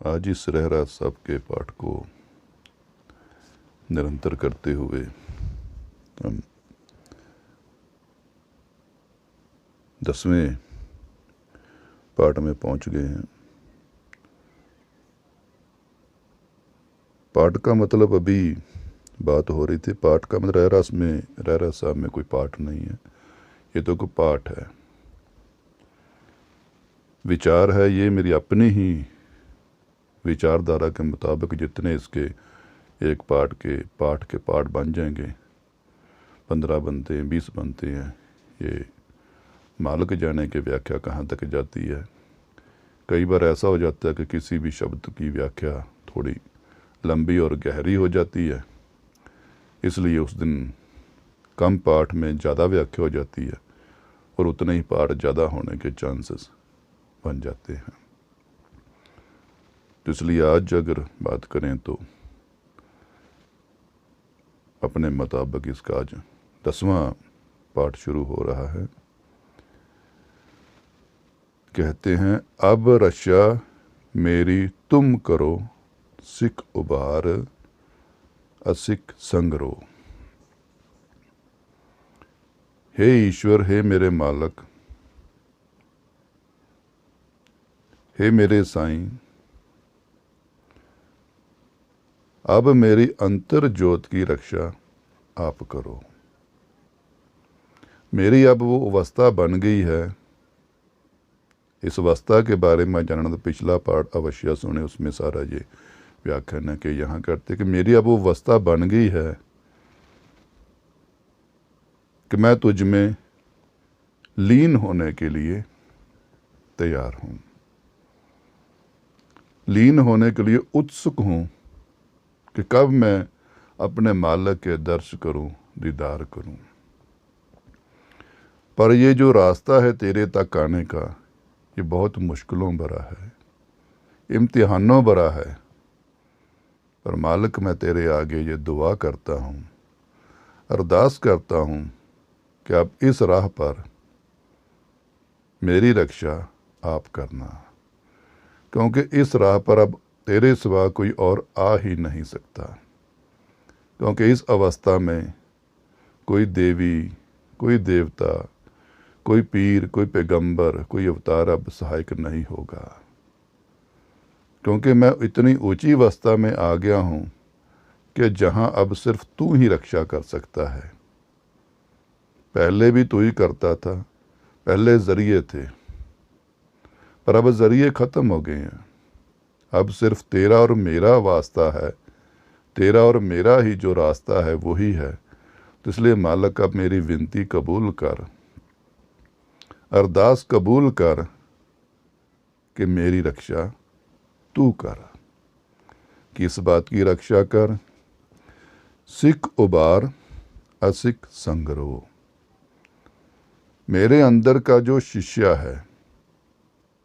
आज इस रहरास साहब के पाठ को निरंतर करते हुए हम 10वें पाठ में पहुंच गए हैं। पाठ का मतलब अभी बात हो रही थी, पाठ का मतलब रहरास साहब में कोई पाठ नहीं है, ये तो कोई पाठ है, विचार है। ये मेरी अपनी ही विचारधारा के मुताबिक जितने इसके एक पाठ के पाठ बन जाएंगे, 15 बनते हैं, 20 बनते हैं, ये मालिक जाने की व्याख्या कहाँ तक जाती है। कई बार ऐसा हो जाता है कि किसी भी शब्द की व्याख्या थोड़ी लंबी और गहरी हो जाती है, इसलिए उस दिन कम पाठ में ज़्यादा व्याख्या हो जाती है और उतने ही पाठ ज़्यादा होने के चांसेस बन जाते हैं। तो इसलिए आज अगर बात करें तो अपने मुताबिक इसका आज 10वां पाठ शुरू हो रहा है। कहते हैं, अब रक्षा मेरी तुम करो, सिख उबार असिख संगरो। हे ईश्वर, हे मेरे मालक, हे मेरे साईं, अब मेरी अंतर ज्योत की रक्षा आप करो। मेरी अब वो अवस्था बन गई है, इस अवस्था के बारे में जानना तो पिछला पाठ अवश्य सुने, उसमें सारा ये व्याख्यान है कि यहाँ करते कि मेरी अब वो अवस्था बन गई है कि मैं तुझ में लीन होने के लिए तैयार हूँ, लीन होने के लिए उत्सुक हूँ कि कब मैं अपने मालिक के दर्श करूं, दीदार करूं। पर ये जो रास्ता है तेरे तक आने का, ये बहुत मुश्किलों भरा है, इम्तिहानों भरा है। पर मालिक, मैं तेरे आगे ये दुआ करता हूँ, अरदास करता हूँ कि अब इस राह पर मेरी रक्षा आप करना, क्योंकि इस राह पर अब तेरे सिवा कोई और आ ही नहीं सकता। क्योंकि इस अवस्था में कोई देवी, कोई देवता, कोई पीर, कोई पैगंबर, कोई अवतार अब सहायक नहीं होगा। क्योंकि मैं इतनी ऊंची अवस्था में आ गया हूँ कि जहाँ अब सिर्फ तू ही रक्षा कर सकता है। पहले भी तू ही करता था, पहले ज़रिए थे, पर अब ज़रिए ख़त्म हो गए हैं। अब सिर्फ तेरा और मेरा वास्ता है, तेरा और मेरा ही जो रास्ता है वही है। तो इसलिए मालिक, अब मेरी विनती कबूल कर, अरदास कबूल कर कि मेरी रक्षा तू कर। किस बात की रक्षा कर? सिख उबार असिख संगरो। मेरे अंदर का जो शिष्य है,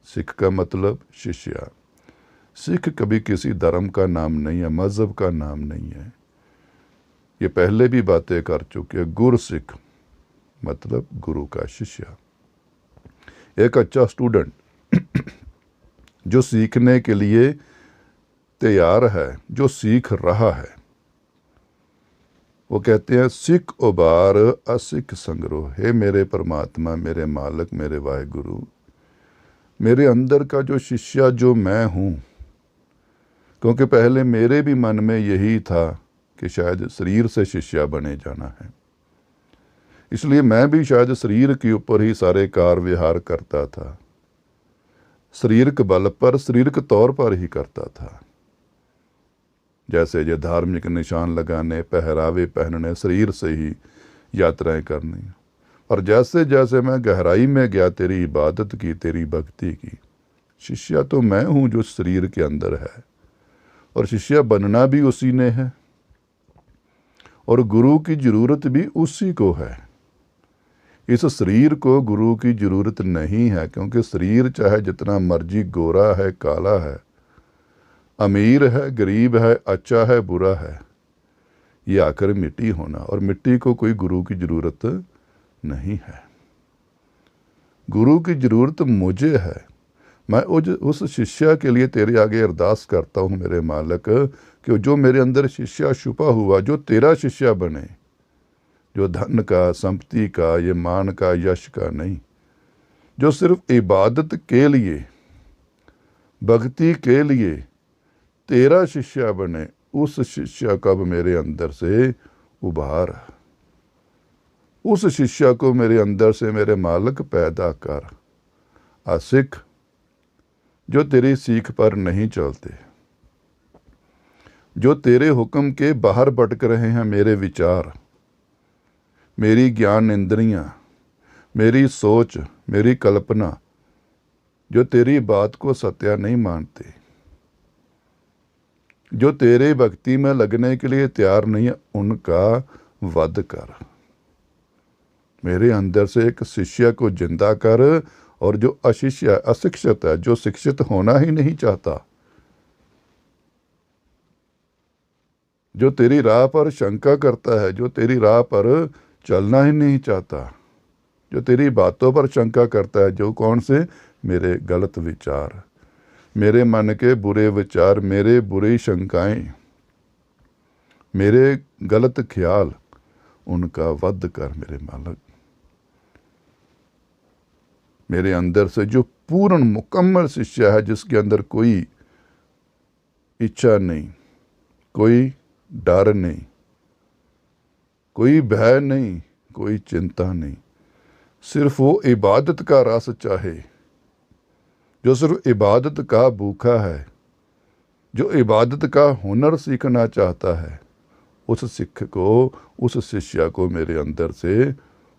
सिख का मतलब शिष्य, सिख कभी किसी धर्म का नाम नहीं है, मज़हब का नाम नहीं है। ये पहले भी बातें कर चुके हैं। गुर सिख मतलब गुरु का शिष्य, एक अच्छा स्टूडेंट जो सीखने के लिए तैयार है, जो सीख रहा है। वो कहते हैं, सिख उबार असिख संगरो। हे मेरे परमात्मा, मेरे मालिक, मेरे वाहिगुरु, मेरे अंदर का जो शिष्य, जो मैं हूँ, क्योंकि पहले मेरे भी मन में यही था कि शायद शरीर से शिष्य बने जाना है, इसलिए मैं भी शायद शरीर के ऊपर ही सारे कार विहार करता था, शरीरक बल पर, शरीरक तौर पर ही करता था। जैसे ये धार्मिक निशान लगाने, पहरावे पहनने, शरीर से ही यात्राएं करनी। और जैसे जैसे मैं गहराई में गया, तेरी इबादत की, तेरी भक्ति की, शिष्य तो मैं हूँ जो शरीर के अंदर है, और शिष्य बनना भी उसी ने है, और गुरु की ज़रूरत भी उसी को है। इस शरीर को गुरु की ज़रूरत नहीं है, क्योंकि शरीर चाहे जितना मर्जी गोरा है, काला है, अमीर है, गरीब है, अच्छा है, बुरा है, ये आकर मिट्टी होना, और मिट्टी को कोई गुरु की ज़रूरत नहीं है। गुरु की ज़रूरत मुझे है। मैं उस शिष्या के लिए तेरे आगे अरदास करता हूँ मेरे मालिक, कि जो मेरे अंदर शिष्या छुपा हुआ, जो तेरा शिष्या बने, जो धन का, संपत्ति का, ये मान का, यश का नहीं, जो सिर्फ इबादत के लिए, भक्ति के लिए तेरा शिष्या बने, उस शिष्या को अब मेरे अंदर से उभार। उस शिष्या को मेरे अंदर से मेरे मालिक पैदा कर। आशिक जो तेरी सीख पर नहीं चलते, जो तेरे हुक्म के बाहर भटक रहे हैं, मेरे विचार, मेरी ज्ञान इंद्रियां, मेरी सोच, मेरी कल्पना, जो तेरी बात को सत्य नहीं मानते, जो तेरे भक्ति में लगने के लिए तैयार नहीं है, उनका वध कर। मेरे अंदर से एक शिष्य को जिंदा कर, और जो अशिष्य, अशिक्षित है, जो शिक्षित होना ही नहीं चाहता, जो तेरी राह पर शंका करता है, जो तेरी राह पर चलना ही नहीं चाहता, जो तेरी बातों पर शंका करता है, जो कौन से? मेरे गलत विचार, मेरे मन के बुरे विचार, मेरे बुरी शंकाएं, मेरे गलत ख्याल, उनका वध कर मेरे मालिक। मेरे अंदर से जो पूर्ण मुकम्मल शिष्य है, जिसके अंदर कोई इच्छा नहीं, कोई डर नहीं, कोई भय नहीं, कोई चिंता नहीं, सिर्फ वो इबादत का रस चाहे, जो सिर्फ इबादत का भूखा है, जो इबादत का हुनर सीखना चाहता है, उस सिख को, उस शिष्य को मेरे अंदर से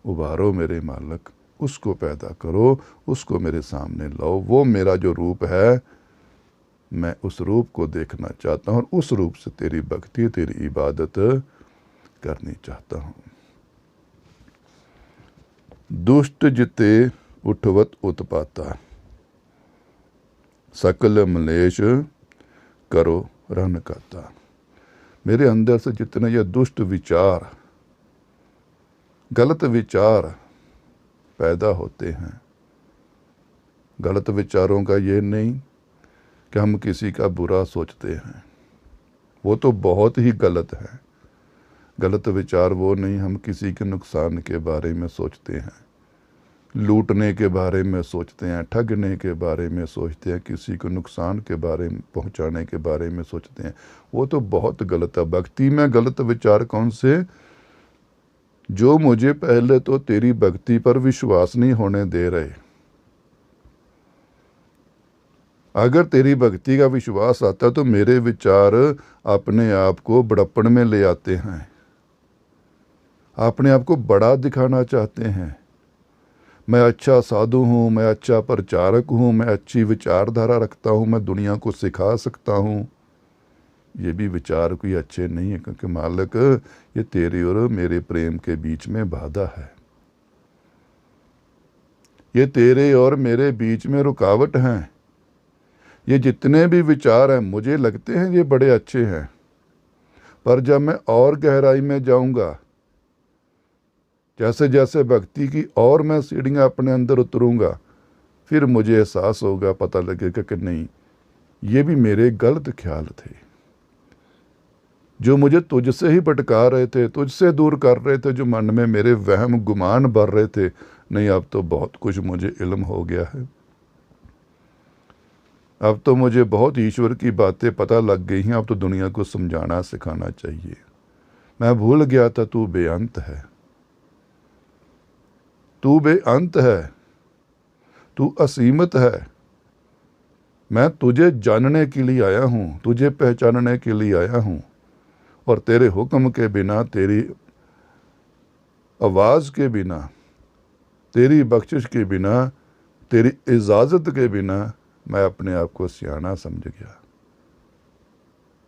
उभारो मेरे मालिक। उसको पैदा करो, उसको मेरे सामने लाओ। वो मेरा जो रूप है, मैं उस रूप को देखना चाहता हूँ, और उस रूप से तेरी भक्ति, तेरी इबादत करनी चाहता हूँ। दुष्ट जिते उठवत उत्पाता, सकल मलेश करो रन काता। मेरे अंदर से जितने ये दुष्ट विचार, गलत विचार पैदा होते हैं, गलत विचारों का ये नहीं कि हम किसी का बुरा सोचते हैं, वो तो बहुत ही गलत है। गलत विचार वो नहीं, हम किसी के नुकसान के बारे में सोचते हैं, लूटने के बारे में सोचते हैं, ठगने के बारे में सोचते हैं, किसी को नुकसान के बारे में, पहुंचाने के बारे में सोचते हैं, वो तो बहुत गलत है। भक्ति में गलत विचार कौन से? जो मुझे पहले तो तेरी भक्ति पर विश्वास नहीं होने दे रहे। अगर तेरी भक्ति का विश्वास आता तो मेरे विचार अपने आप को बड़प्पन में ले आते हैं, अपने आप को बड़ा दिखाना चाहते हैं। मैं अच्छा साधु हूँ, मैं अच्छा प्रचारक हूँ, मैं अच्छी विचारधारा रखता हूँ, मैं दुनिया को सिखा सकता हूँ। ये भी विचार कोई अच्छे नहीं है, क्योंकि मालिक ये तेरे और मेरे प्रेम के बीच में बाधा है, ये तेरे और मेरे बीच में रुकावट हैं। ये जितने भी विचार हैं, मुझे लगते हैं ये बड़े अच्छे हैं, पर जब मैं और गहराई में जाऊंगा, जैसे जैसे भक्ति की और मैं सीढ़ियाँ अपने अंदर उतरूंगा, फिर मुझे एहसास होगा, पता लगेगा कि नहीं, ये भी मेरे गलत ख्याल थे, जो मुझे तुझसे ही भटका रहे थे, तुझसे दूर कर रहे थे, जो मन में मेरे वहम गुमान भर रहे थे। नहीं, अब तो बहुत कुछ मुझे इल्म हो गया है, अब तो मुझे बहुत ईश्वर की बातें पता लग गई हैं, अब तो दुनिया को समझाना सिखाना चाहिए। मैं भूल गया था तू बेअंत है, तू बेअंत है, तू असीमित है। मैं तुझे जानने के लिए आया हूँ, तुझे पहचानने के लिए आया हूँ, और तेरे हुक्म के बिना, तेरी आवाज़ के बिना, तेरी बख्शिश के बिना, तेरी इजाज़त के बिना मैं अपने आप को सियाना समझ गया।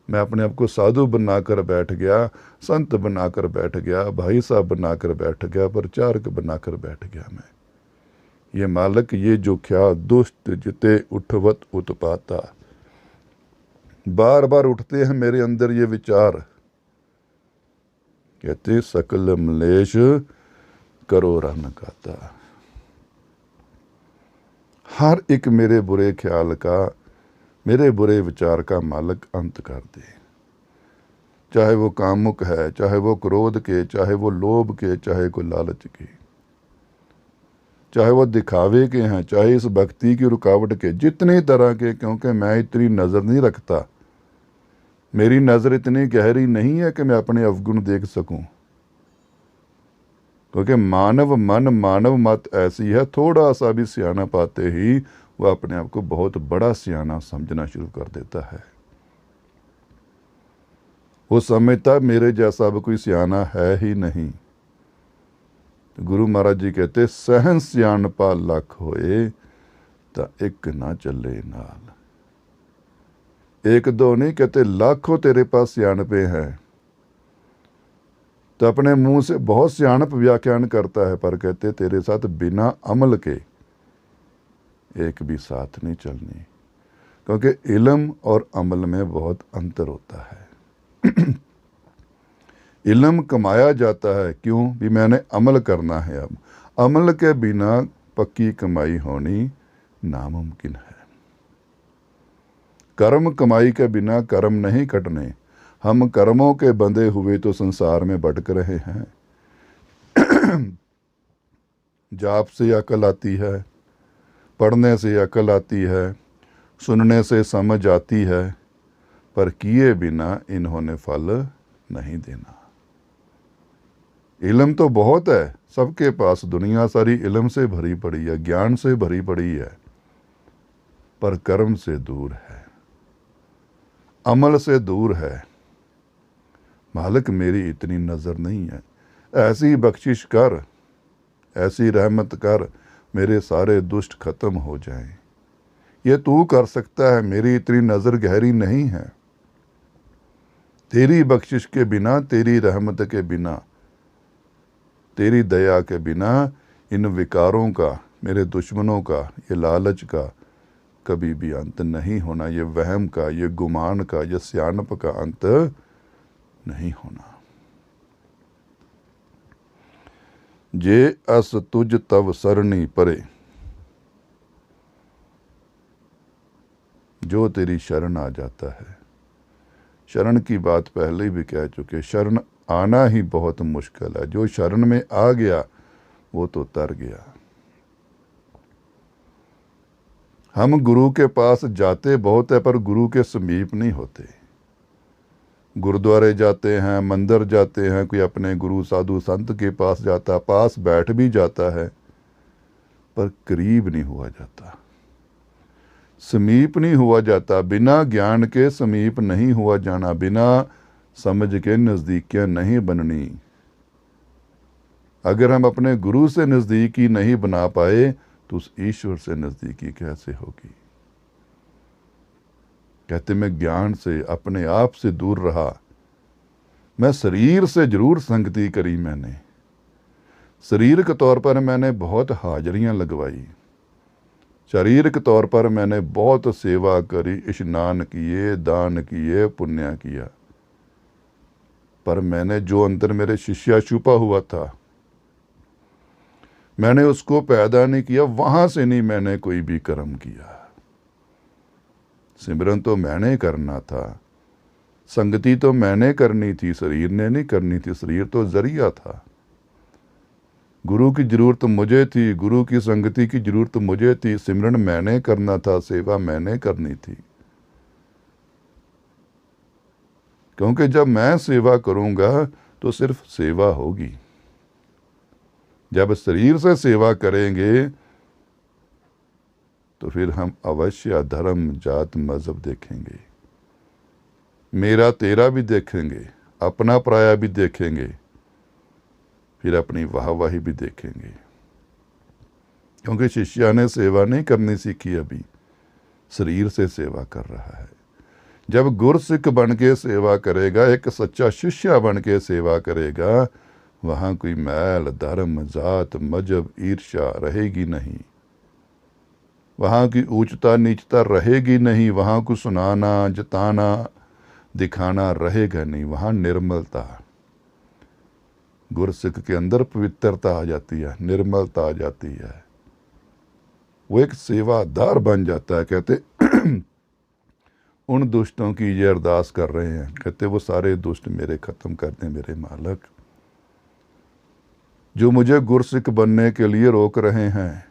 मैं अपने आप को साधु बनाकर बैठ गया, संत बनाकर बैठ गया, भाई साहब बनाकर बैठ गया, प्रचारक बनाकर बैठ गया। मैं ये मालिक, ये जो ख्याल दुष्ट जिते उठवत उत्पाता, बार बार उठते हैं मेरे अंदर ये विचार, कहते सकल मलेश करो रन काता। हर एक मेरे बुरे ख्याल का, मेरे बुरे विचार का मालिक अंत कर दे। चाहे वो कामुक है, चाहे वो क्रोध के, चाहे वो लोभ के, चाहे कोई लालच के, चाहे वो दिखावे के हैं, चाहे इस भक्ति की रुकावट के, जितनी तरह के, क्योंकि मैं इतनी नज़र नहीं रखता, मेरी नज़र इतनी गहरी नहीं है कि मैं अपने अवगुण देख सकूं। क्योंकि मानव मन, मानव मत ऐसी है, थोड़ा सा भी सियाना पाते ही वह अपने आप को बहुत बड़ा सियाना समझना शुरू कर देता है। वो समझता मेरे जैसा अब कोई सियाना है ही नहीं। तो गुरु महाराज जी कहते, सहन सियाणपा लख होए ता एक ना चले नाल। एक दो नहीं कहते, लाखों तेरे पास सियाणपे हैं, तो अपने मुंह से बहुत सियाणप व्याख्यान करता है, पर कहते तेरे साथ बिना अमल के एक भी साथ नहीं चलनी। क्योंकि इल्म और अमल में बहुत अंतर होता है। इल्म कमाया जाता है, क्यों भी मैंने अमल करना है। अब अमल के बिना पक्की कमाई होनी नामुमकिन है। कर्म कमाई के बिना कर्म नहीं कटने। हम कर्मों के बंधे हुए तो संसार में भटक रहे हैं। जाप से अकल आती है, पढ़ने से अकल आती है, सुनने से समझ आती है, पर किए बिना इन्होंने फल नहीं देना। इल्म तो बहुत है सबके पास, दुनिया सारी इल्म से भरी पड़ी है, ज्ञान से भरी पड़ी है, पर कर्म से दूर है, अमल से दूर है। मालिक मेरी इतनी नज़र नहीं है, ऐसी बख्शिश कर, ऐसी रहमत कर, मेरे सारे दुष्ट खत्म हो जाएं। ये तू कर सकता है, मेरी इतनी नज़र गहरी नहीं है। तेरी बख्शिश के बिना, तेरी रहमत के बिना, तेरी दया के बिना इन विकारों का, मेरे दुश्मनों का, ये लालच का कभी भी अंत नहीं होना। ये वहम का, ये गुमान का, ये सियानप का अंत नहीं होना। जे अस तुझ तव सरणी परे, जो तेरी शरण आ जाता है। शरण की बात पहले भी कह चुके, शरण आना ही बहुत मुश्किल है। जो शरण में आ गया वो तो तर गया। हम गुरु के पास जाते बहुत है, पर गुरु के समीप नहीं होते। गुरुद्वारे जाते हैं, मंदिर जाते हैं, कोई अपने गुरु साधु संत के पास जाता, पास बैठ भी जाता है, पर करीब नहीं हुआ जाता, समीप नहीं हुआ जाता। बिना ज्ञान के समीप नहीं हुआ जाना, बिना समझ के नज़दीकियाँ नहीं बननी। अगर हम अपने गुरु से नज़दीकी नहीं बना पाए तो उस ईश्वर से नज़दीकी कैसे होगी। कहते मैं ज्ञान से, अपने आप से दूर रहा। मैं शरीर से जरूर संगति करी, मैंने शारीरिक तौर पर मैंने बहुत हाजरियां लगवाई, शारीरिक तौर पर मैंने बहुत सेवा करी, स्नान किए, दान किए, पुण्य किया, पर मैंने जो अंदर मेरे शिष्या छुपा हुआ था मैंने उसको पैदा नहीं किया। वहां से नहीं मैंने कोई भी कर्म किया। सिमरन तो मैंने करना था, संगति तो मैंने करनी थी, शरीर ने नहीं करनी थी। शरीर तो जरिया था। गुरु की जरूरत मुझे थी, गुरु की संगति की जरूरत मुझे थी। सिमरन मैंने करना था, सेवा मैंने करनी थी। क्योंकि जब मैं सेवा करूंगा तो सिर्फ सेवा होगी। जब शरीर से सेवा करेंगे तो फिर हम अवश्य धर्म, जात, मजहब देखेंगे, मेरा तेरा भी देखेंगे, अपना पराया भी देखेंगे, फिर अपनी वाहवाही भी देखेंगे। क्योंकि शिष्या ने सेवा नहीं करनी सीखी, अभी शरीर से सेवा कर रहा है। जब गुरसिख बन के सेवा करेगा, एक सच्चा शिष्य बन के सेवा करेगा, वहाँ कोई मैल, धर्म, जात, मजहब, ईर्ष्या रहेगी नहीं। वहाँ की ऊंचता नीचता रहेगी नहीं। वहाँ को सुनाना, जताना, दिखाना रहेगा नहीं। वहाँ निर्मलता, गुरसिख के अंदर पवित्रता आ जाती है, निर्मलता आ जाती है। वो एक सेवादार बन जाता है। कहते उन दुष्टों की ये अरदास कर रहे हैं, कहते वो सारे दुष्ट मेरे ख़त्म कर दें मेरे मालिक, जो मुझे गुरसिख बनने के लिए रोक रहे हैं,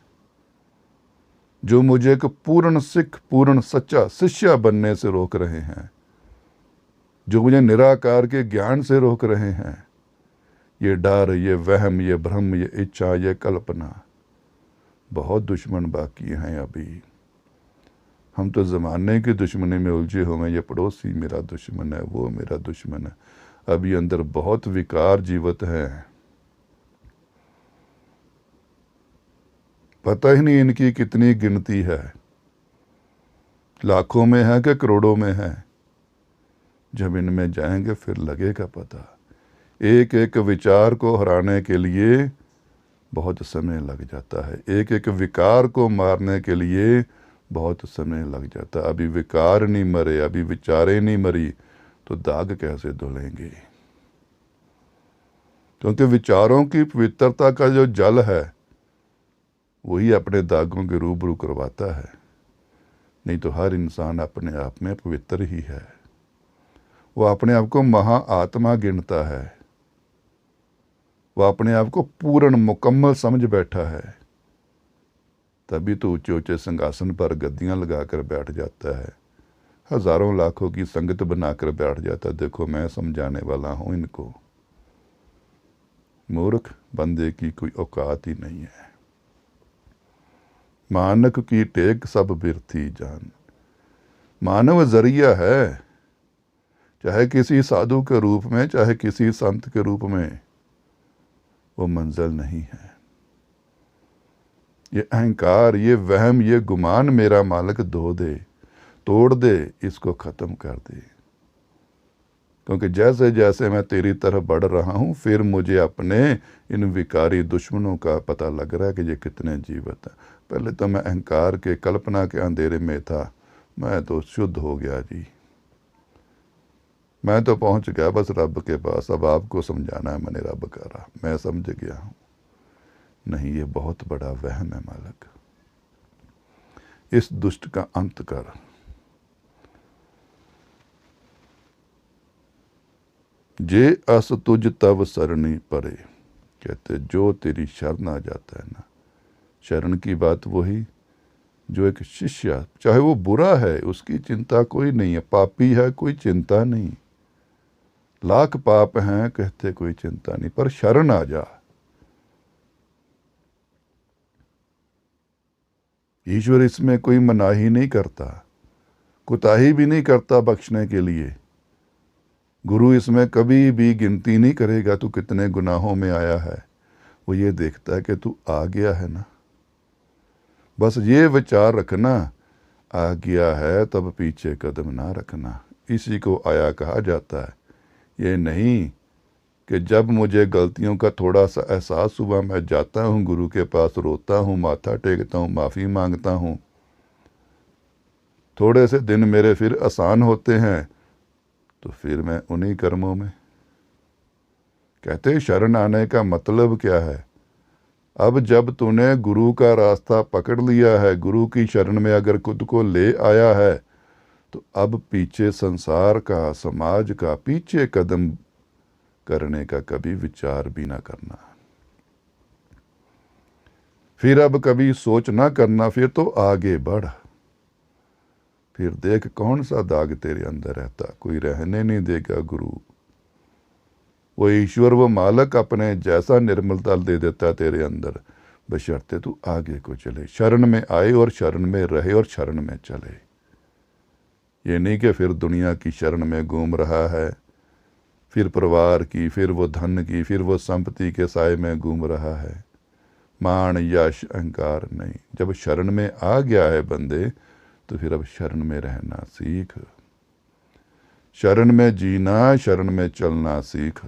जो मुझे एक पूर्ण सिख पूर्ण सच्चा शिष्य बनने से रोक रहे हैं, जो मुझे निराकार के ज्ञान से रोक रहे हैं। ये डर, ये वहम, ये भ्रम, ये इच्छा, ये कल्पना, बहुत दुश्मन बाकी हैं अभी। हम तो ज़माने की दुश्मनी में उलझे हुए, ये पड़ोसी मेरा दुश्मन है, वो मेरा दुश्मन है। अभी अंदर बहुत विकार जीवित हैं, पता ही नहीं इनकी कितनी गिनती है, लाखों में है कि करोड़ों में है। जब इनमें जाएंगे फिर लगेगा पता। एक एक विचार को हराने के लिए बहुत समय लग जाता है, एक एक विकार को मारने के लिए बहुत समय लग जाता है। अभी विकार नहीं मरे, अभी विचारें नहीं मरी, तो दाग कैसे धुलेंगे? क्योंकि विचारों की पवित्रता का जो जल है वही अपने दागों के रूबरू करवाता है। नहीं तो हर इंसान अपने आप में पवित्र ही है, वो अपने आप को महा आत्मा गिनता है, वो अपने आप को पूर्ण मुकम्मल समझ बैठा है। तभी तो ऊंचे ऊंचे सिंहासन पर गद्दियां लगाकर बैठ जाता है, हजारों लाखों की संगत बनाकर बैठ जाता है, देखो मैं समझाने वाला हूं इनको। मूर्ख बंदे की कोई औकात ही नहीं है। मानक की टेक सब बिरथी जान। मानव जरिया है, चाहे किसी साधु के रूप में, चाहे किसी संत के रूप में, वो मंजिल नहीं है। ये अहंकार, ये वहम, ये गुमान मेरा मालिक धो दे, तोड़ दे, इसको ख़त्म कर दे। क्योंकि जैसे जैसे मैं तेरी तरफ बढ़ रहा हूँ, फिर मुझे अपने इन विकारी दुश्मनों का पता लग रहा है कि ये कितने जीवित हैं। पहले तो मैं अहंकार के, कल्पना के अंधेरे में था, मैं तो शुद्ध हो गया जी, मैं तो पहुँच गया बस रब के पास। अब आपको समझाना है, मैंने रब करा, मैं समझ गया हूँ। नहीं, ये बहुत बड़ा वहम है मालिक, इस दुष्ट का अंत कर। जे अस तुझ तब सरणी परे, कहते जो तेरी शरण आ जाता है ना, शरण की बात वही जो एक शिष्य, चाहे वो बुरा है उसकी चिंता कोई नहीं है, पापी है कोई चिंता नहीं, लाख पाप हैं कहते कोई चिंता नहीं, पर शरण आ जा। ईश्वर इसमें कोई मनाही नहीं करता, कुताही भी नहीं करता बख्शने के लिए। गुरु इसमें कभी भी गिनती नहीं करेगा तू कितने गुनाहों में आया है, वो ये देखता है कि तू आ गया है ना। बस ये विचार रखना, आ गया है तब पीछे कदम ना रखना। इसी को आया कहा जाता है। ये नहीं कि जब मुझे गलतियों का थोड़ा सा एहसास हुआ, मैं जाता हूँ गुरु के पास, रोता हूँ, माथा टेकता हूँ, माफ़ी मांगता हूँ, थोड़े से दिन मेरे फिर आसान होते हैं, तो फिर मैं उन्हीं कर्मों में। कहते शरण आने का मतलब क्या है? अब जब तूने गुरु का रास्ता पकड़ लिया है, गुरु की शरण में अगर खुद को ले आया है, तो अब पीछे संसार का, समाज का पीछे कदम करने का कभी विचार भी ना करना। फिर अब कभी सोच ना करना, फिर तो आगे बढ़। फिर देख कौन सा दाग तेरे अंदर रहता, कोई रहने नहीं देगा गुरु। वो ईश्वर, वो मालक अपने जैसा निर्मलता दे देता है तेरे अंदर, बशर्ते तू आगे को चले, शरण में आए और शरण में रहे और शरण में चले। ये नहीं कि फिर दुनिया की शरण में घूम रहा है, फिर परिवार की, फिर वो धन की, फिर वो संपत्ति के साए में घूम रहा है। मान, यश, अहंकार नहीं। जब शरण में आ गया है बंदे, तो फिर अब शरण में रहना सीख, शरण में जीना, शरण में चलना सीख।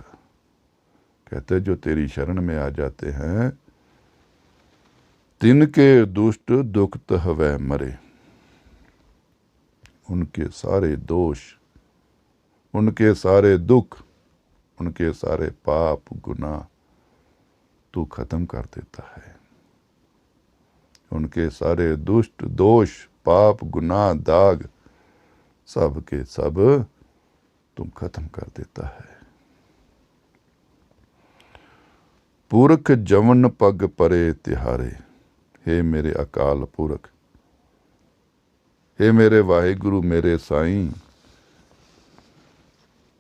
कहते जो तेरी शरण में आ जाते हैं, तिनके दुष्ट दुखत हवै मरे। उनके सारे दोष, उनके सारे दुख, उनके सारे पाप गुनाह तू खत्म कर देता है। उनके सारे दुष्ट दोष पाप गुनाह दाग सब के सब तुम खत्म कर देता है। पुरख जवन पग परे तिहारे, हे मेरे अकाल पुरख, हे मेरे वाहिगुरु मेरे साईं,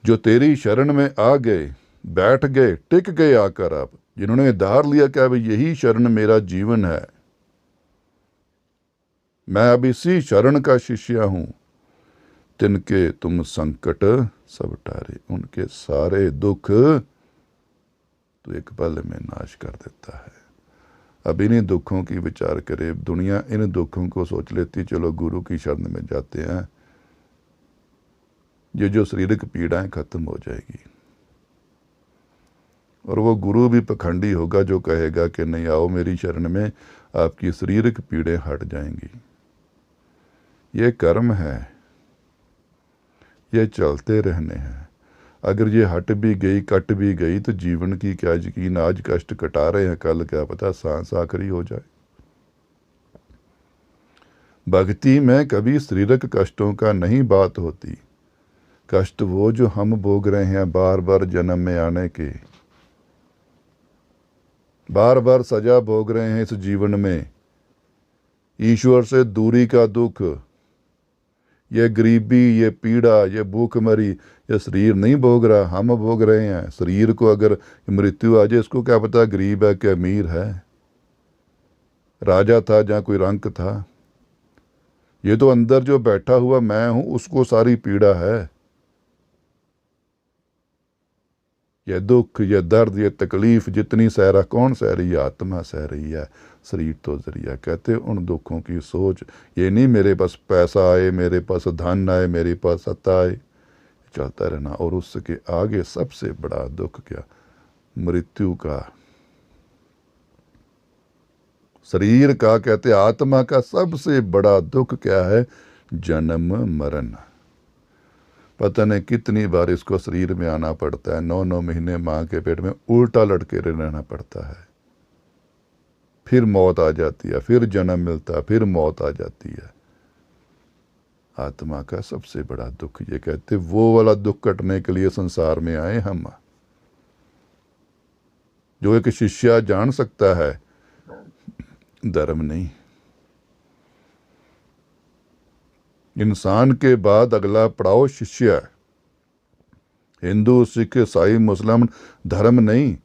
जो तेरी शरण में आ गए, बैठ गए, टिक गए आकर, आप जिन्होंने धार लिया कि अब यही शरण मेरा जीवन है, मैं अब इसी शरण का शिष्य हूं, तिनके तुम संकट सब टारे, उनके सारे दुख तो एक पल में नाश कर देता है। अब इन्हीं दुखों की विचार करे, दुनिया इन दुखों को सोच लेती चलो गुरु की शरण में जाते हैं, ये जो शारीरिक पीड़ाएं खत्म हो जाएगी। और वो गुरु भी पखंडी होगा जो कहेगा कि नहीं आओ मेरी शरण में, आपकी शारीरिक पीड़ें हट जाएंगी। ये कर्म है, ये चलते रहने हैं। अगर ये हट भी गई कट भी गई तो जीवन की क्या यकीन, आज कष्ट कटा रहे हैं, कल क्या पता सांस आखिरी हो जाए। भक्ति में कभी शारीरिक कष्टों का नहीं बात होती, कष्ट वो जो हम भोग रहे हैं बार बार जन्म में आने के, बार बार सजा भोग रहे हैं इस जीवन में, ईश्वर से दूरी का दुख, ये गरीबी, ये पीड़ा, ये भूखमरी, ये शरीर नहीं भोग रहा, हम भोग रहे हैं। शरीर को अगर मृत्यु आ जाए, इसको क्या पता गरीब है कि अमीर है, राजा था जहाँ कोई रंक था। ये तो अंदर जो बैठा हुआ मैं हूं उसको सारी पीड़ा है। ये दुख, ये दर्द, ये तकलीफ जितनी सह रहा, कौन सह रही है? आत्मा सह रही है, शरीर तो जरिया। कहते उन दुखों की सोच ये नहीं मेरे पास पैसा आए, मेरे पास धन आए, मेरे पास सत्ता आए, चलता रहना। और उसके आगे सबसे बड़ा दुख क्या? मृत्यु का, शरीर का, कहते आत्मा का सबसे बड़ा दुख क्या है? जन्म मरण। पता नहीं कितनी बार इसको शरीर में आना पड़ता है, 9-9 महीने माँ के पेट में उल्टा लटके रहना पड़ता है, फिर मौत आ जाती है, फिर जन्म मिलता है, फिर मौत आ जाती है। आत्मा का सबसे बड़ा दुख ये कहते वो वाला दुख कटने के लिए संसार में आए हम, जो एक शिष्य जान सकता है, धर्म नहीं। इंसान के बाद अगला पड़ाव शिष्य है। हिंदू सिख ईसाई मुस्लिम धर्म नहीं,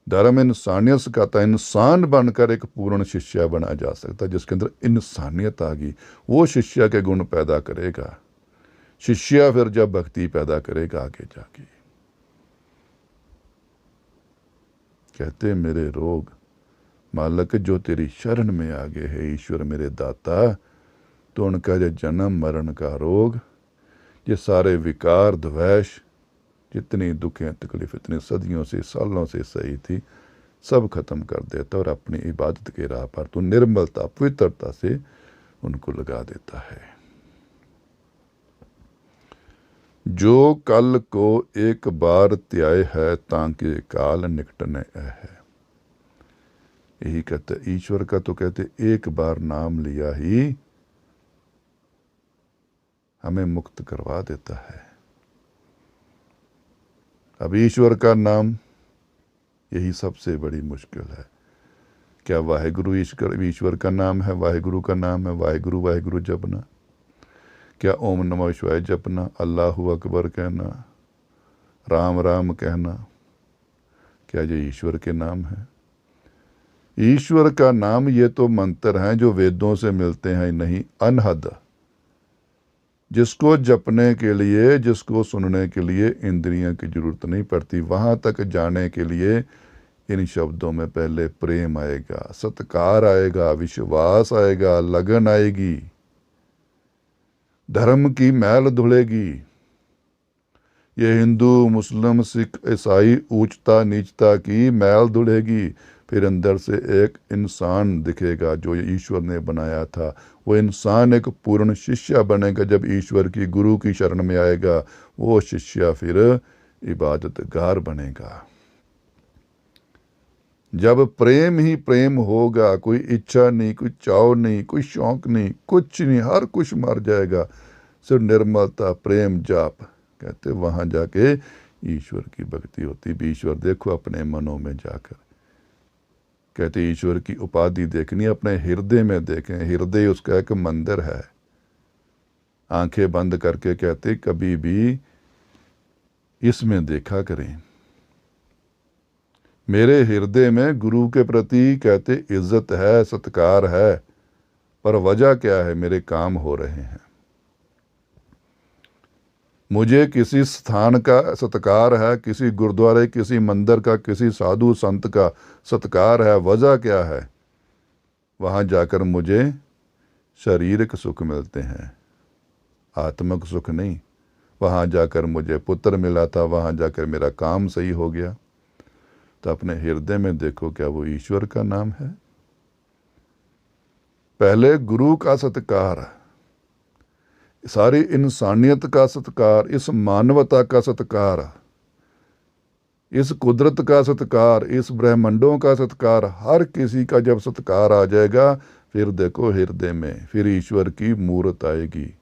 धर्म इंसानियत सिखाता है। इंसान बनकर एक पूर्ण शिष्य बना जा सकता है, जिसके अंदर इंसानियत आ गई, वो शिष्य के गुण पैदा करेगा। शिष्य फिर जब भक्ति पैदा करेगा आगे जाके। कहते मेरे रोग मालक जो तेरी शरण में आ गए है ईश्वर मेरे दाता, तो उनका जो जन्म मरण का रोग, ये सारे विकार द्वेष, जितनी दुखें तकलीफ इतनी सदियों से सालों से सही थी, सब खत्म कर देता और अपनी इबादत के राह पर तो निर्मलता पवित्रता से उनको लगा देता है। जो कल को एक बार त्याय है, ताकि काल निकटने है। यही कहते ईश्वर का, तो कहते एक बार नाम लिया ही हमें मुक्त करवा देता है। अब ईश्वर का नाम यही सबसे बड़ी मुश्किल है। क्या वाहिगुरु ईश्वर का नाम है? वाहिगुरु का नाम है वाहिगुरु वाहिगुरु जपना? क्या ओम नमः शिवाय जपना, अल्लाहु अकबर कहना, राम राम कहना, क्या ये ईश्वर के नाम है? ईश्वर का नाम ये तो मंत्र हैं जो वेदों से मिलते हैं, नहीं अनहद, जिसको जपने के लिए, जिसको सुनने के लिए इंद्रियों की जरूरत नहीं पड़ती। वहां तक जाने के लिए इन शब्दों में पहले प्रेम आएगा, सत्कार आएगा, विश्वास आएगा, लगन आएगी, धर्म की मैल धुलेगी। ये हिंदू मुस्लिम सिख ईसाई ऊंचता नीचता की मैल धुलेगी। फिर अंदर से एक इंसान दिखेगा जो ईश्वर ने बनाया था। वो इंसान एक पूर्ण शिष्य बनेगा जब ईश्वर की गुरु की शरण में आएगा। वो शिष्य फिर इबादतगार बनेगा। जब प्रेम ही प्रेम होगा, कोई इच्छा नहीं, कोई चाव नहीं, कोई शौक नहीं, कुछ नहीं, हर कुछ मर जाएगा, सिर्फ निर्मलता, प्रेम, जाप। कहते वहाँ जाके ईश्वर की भक्ति होती। भी ईश्वर देखो अपने मनों में जाकर। कहते ईश्वर की उपाधि देखनी अपने हृदय में देखें। हृदय उसका एक मंदिर है। आंखें बंद करके कहते कभी भी इसमें देखा करें। मेरे हृदय में गुरु के प्रति कहते इज्जत है, सत्कार है, पर वजह क्या है? मेरे काम हो रहे हैं। मुझे किसी स्थान का सत्कार है, किसी गुरुद्वारे, किसी मंदिर का, किसी साधु संत का सत्कार है, वजह क्या है? वहाँ जाकर मुझे शारीरिक सुख मिलते हैं, आत्मिक सुख नहीं। वहाँ जाकर मुझे पुत्र मिला था, वहाँ जाकर मेरा काम सही हो गया। तो अपने हृदय में देखो, क्या वो ईश्वर का नाम है? पहले गुरु का सत्कार, सारी इंसानियत का सत्कार, इस मानवता का सत्कार, इस कुदरत का सत्कार, इस ब्रह्मांडों का सत्कार, हर किसी का जब सत्कार आ जाएगा, फिर देखो हृदय में फिर ईश्वर की मूर्त आएगी।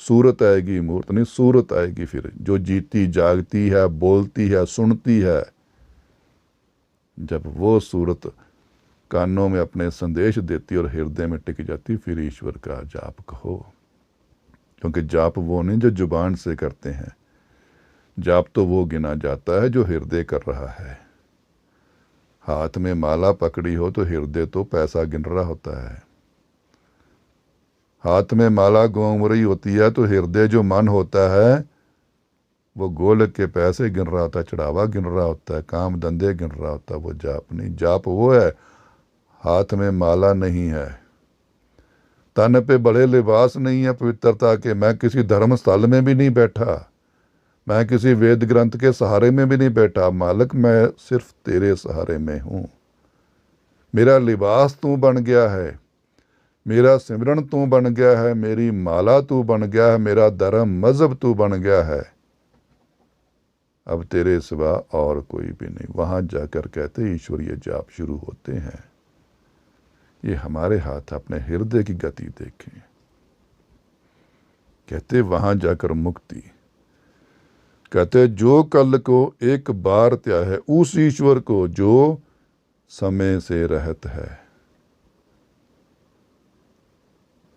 सूरत आएगी, मूर्त नहीं, सूरत आएगी। फिर जो जीती जागती है, बोलती है, सुनती है, जब वो सूरत कानों में अपने संदेश देती और हृदय में टिक जाती, फिर ईश्वर का जाप कहो। क्योंकि जाप वो नहीं जो जुबान से करते हैं, जाप तो वो गिना जाता है जो हृदय कर रहा है। हाथ में माला पकड़ी हो तो हृदय तो पैसा गिन रहा होता है। हाथ में माला घूम रही होती है तो हृदय जो मन होता है वो गोलक के पैसे गिन रहा होता है, चढ़ावा गिन रहा होता है, काम धंधे गिन रहा होता है। वो जाप नहीं। जाप वो है, हाथ में माला नहीं है, तन पे बड़े लिबास नहीं है पवित्रता के। मैं किसी धर्म स्थल में भी नहीं बैठा, मैं किसी वेद ग्रंथ के सहारे में भी नहीं बैठा। मालिक मैं सिर्फ तेरे सहारे में हूँ। मेरा लिबास तू बन गया है, मेरा सिमरन तू बन गया है, मेरी माला तू बन गया है, मेरा धर्म मजहब तू बन गया है। अब तेरे सिवा और कोई भी नहीं। वहाँ जाकर कहते ईश्वरीय जाप शुरू होते हैं। ये हमारे हाथ, अपने हृदय की गति देखें। कहते वहाँ जाकर मुक्ति। कहते जो कल को एक बार त्या है, उस ईश्वर को जो समय से रहत है,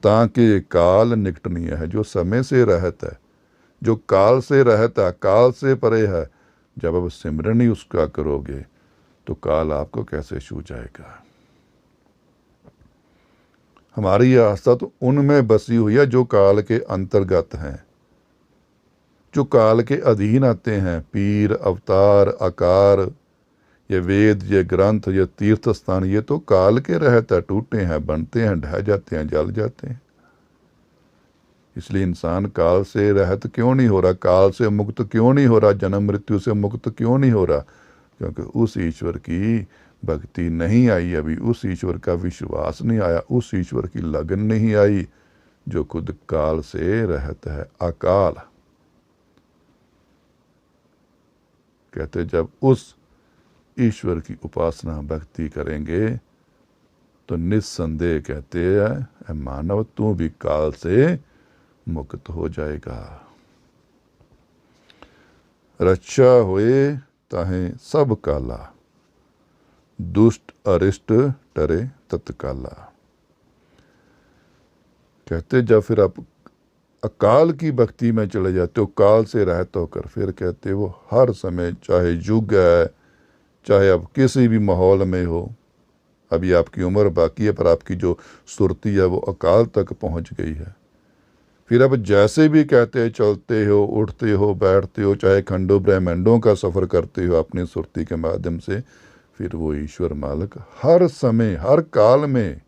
ताकि काल निकटनीय है। जो समय से रहत है, जो काल से रहता, काल से परे है, जब अब सिमरन ही उसका करोगे तो काल आपको कैसे छू जाएगा। हमारी आस्था तो उनमें बसी हुई है जो काल के अंतर्गत हैं, जो काल के अधीन आते हैं। पीर, अवतार, आकार, ये वेद, ये ग्रंथ, ये तीर्थ स्थान, ये तो काल के रहता, टूटे हैं, बनते हैं, ढह जाते हैं, जल जाते हैं। इसलिए इंसान काल से रहत क्यों नहीं हो रहा, काल से मुक्त क्यों नहीं हो रहा, जन्म मृत्यु से मुक्त क्यों नहीं हो रहा? क्योंकि उस ईश्वर की भक्ति नहीं आई अभी, उस ईश्वर का विश्वास नहीं आया, उस ईश्वर की लगन नहीं आई जो खुद काल से रहत है, अकाल। कहते जब उस ईश्वर की उपासना भक्ति करेंगे तो निस्संदेह कहते हैं मानव तू भी काल से मुक्त हो जाएगा। रक्षा होए ताहे सब काला, दुष्ट अरिष्ट टरे तत्काला। कहते जब फिर आप अकाल की भक्ति में चले जाते हो, काल से रहते होकर, फिर कहते वो हर समय, चाहे युग है, चाहे अब किसी भी माहौल में हो, अभी आपकी उम्र बाकी है पर आपकी जो सुरती है वो अकाल तक पहुंच गई है। फिर अब जैसे भी कहते चलते हो, उठते हो, बैठते हो, चाहे खंडों ब्रह्मांडों का सफ़र करते हो अपनी सुरती के माध्यम से, फिर वो ईश्वर मालिक हर समय, हर काल में,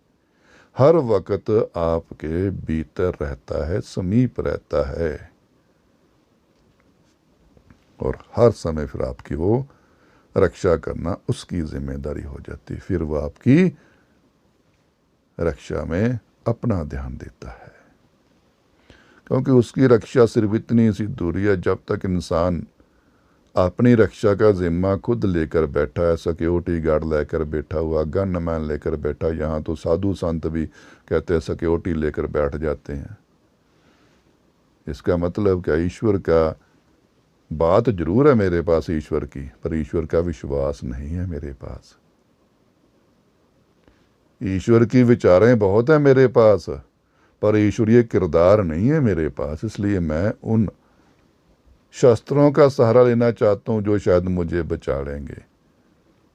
हर वक्त आपके भीतर रहता है, समीप रहता है और हर समय फिर आपकी वो रक्षा करना उसकी जिम्मेदारी हो जाती। फिर वो आपकी रक्षा में अपना ध्यान देता है, क्योंकि उसकी रक्षा सिर्फ इतनी सी दूरी है जब तक इंसान अपनी रक्षा का जिम्मा खुद लेकर बैठा है, सिक्योरिटी गार्ड लेकर बैठा हुआ, गन मैन लेकर बैठा। यहाँ तो साधु संत भी कहते हैं सिक्योरिटी लेकर बैठ जाते हैं। इसका मतलब क्या, ईश्वर का बात जरूर है मेरे पास ईश्वर की, पर ईश्वर का विश्वास नहीं है मेरे पास। ईश्वर की विचारें बहुत है मेरे पास, पर ईश्वरीय किरदार नहीं है मेरे पास। इसलिए मैं उन शस्त्रों का सहारा लेना चाहता हूँ जो शायद मुझे बचा लेंगे।